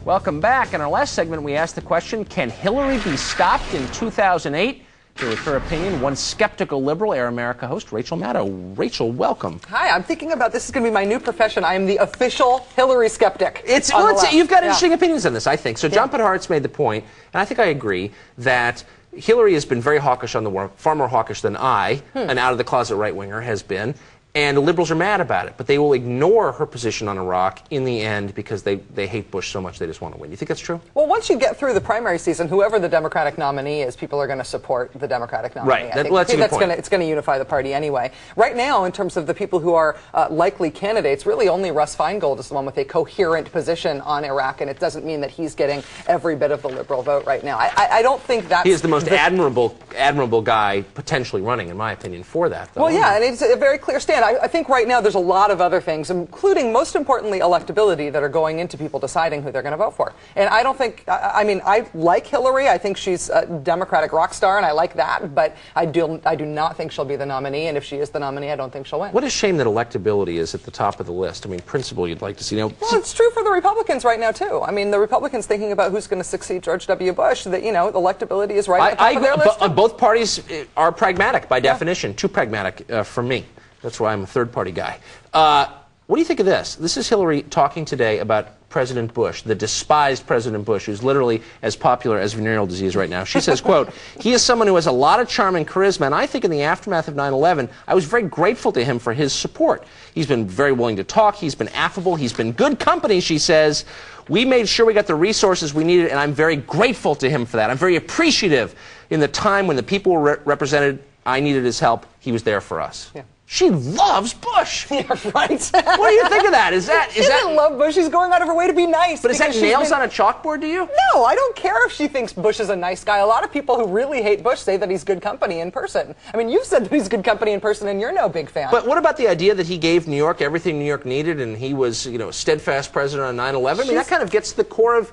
Welcome back. In our last segment, we asked the question, can Hillary be stopped in 2008? Here with her opinion, one skeptical liberal, Air America host, Rachel Maddow. Rachel, welcome. Hi, I'm thinking about this is going to be my new profession. I am the official Hillary skeptic. You've got interesting opinions on this, I think. So John Podhoretz made the point, and I think I agree, that Hillary has been very hawkish on the war, far more hawkish than I, an out-of-the-closet right-winger, has been. And the liberals are mad about it, but they will ignore her position on Iraq in the end because they hate Bush so much they just want to win. You think that's true? Well, once you get through the primary season, whoever the Democratic nominee is, people are going to support the Democratic nominee. Right. I think it's going to unify the party anyway. Right now, in terms of the people who are likely candidates, really only Russ Feingold is the one with a coherent position on Iraq, and it doesn't mean that he's getting every bit of the liberal vote right now. I don't think that's... He is the most admirable guy potentially running, in my opinion, for that, though. Well, yeah, and it's a very clear stand. I think right now there's a lot of other things, including, most importantly, electability, that are going into people deciding who they're going to vote for. And I don't think, I mean, I like Hillary. I think she's a Democratic rock star, and I like that. But I do not think she'll be the nominee. And if she is the nominee, I don't think she'll win. What a shame that electability is at the top of the list. I mean, principle you'd like to see. Well, it's true for the Republicans right now, too. I mean, the Republicans thinking about who's going to succeed George W. Bush, that, you know, electability is right at the top of their list. Both parties are pragmatic by definition. Too pragmatic for me. That's why I'm a third-party guy. What do you think of this? This is Hillary talking today about President Bush, the despised President Bush, who's literally as popular as venereal disease right now. She says, quote, he is someone who has a lot of charm and charisma, and I think in the aftermath of 9/11, I was very grateful to him for his support. He's been very willing to talk. He's been affable. He's been good company, she says. We made sure we got the resources we needed, and I'm very grateful to him for that. I'm very appreciative. In the time when the people were represented, I needed his help. He was there for us. Yeah. She loves Bush. Yeah, right. What do you think of that? She doesn't love Bush. She's going out of her way to be nice. But is that nails on a chalkboard to you? No, I don't care if she thinks Bush is a nice guy. A lot of people who really hate Bush say that he's good company in person. I mean, you've said that he's good company in person, and you're no big fan. But what about the idea that he gave New York everything New York needed, and he was, you know, steadfast president on 9/11? I mean, that kind of gets to the core of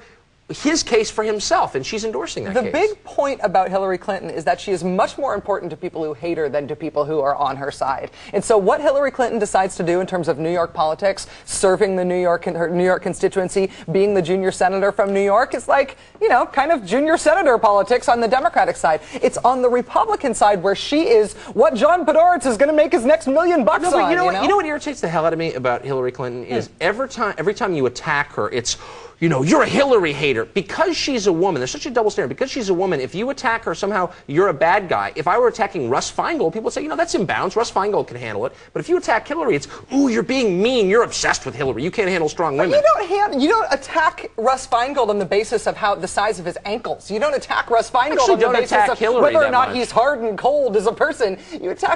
his case for himself, and she's endorsing that case. The big point about Hillary Clinton is that she is much more important to people who hate her than to people who are on her side. And so what Hillary Clinton decides to do in terms of New York politics, serving the her New York constituency, being the junior senator from New York, is like, you know, kind of junior senator politics on the Democratic side. It's on the Republican side where she is what John Podhoretz is going to make his next $1 million on. You know what irritates the hell out of me about Hillary Clinton is every time you attack her, it's, you know, you're a Hillary hater. Because she's a woman, there's such a double standard. Because she's a woman, if you attack her, somehow you're a bad guy. If I were attacking Russ Feingold, people would say, you know, that's in bounds. Russ Feingold can handle it. But if you attack Hillary, it's, ooh, you're being mean. You're obsessed with Hillary. You can't handle strong women. You don't attack Russ Feingold on the basis of the size of his ankles. You don't attack Russ Feingold on the basis of Hillary whether or not he's hard and cold as a person.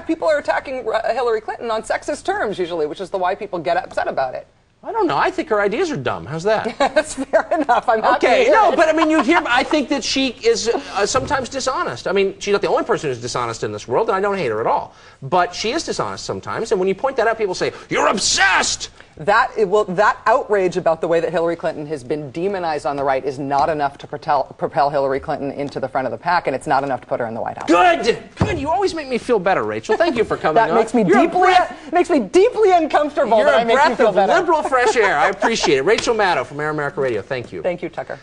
People are attacking Hillary Clinton on sexist terms, usually, which is why people get upset about it. I don't know. I think her ideas are dumb. How's that? That's fair enough. I'm happy okay. No, but I mean, I think that she is sometimes dishonest. I mean, she's not the only person who's dishonest in this world, and I don't hate her at all. But she is dishonest sometimes, and when you point that out, people say, you're obsessed! That outrage about the way that Hillary Clinton has been demonized on the right is not enough to propel Hillary Clinton into the front of the pack, and it's not enough to put her in the White House. Good! Good. You always make me feel better, Rachel. Thank you for coming on. That makes me deeply uncomfortable. You're a breath of liberal fresh air. I appreciate it. Rachel Maddow from Air America Radio. Thank you. Thank you, Tucker.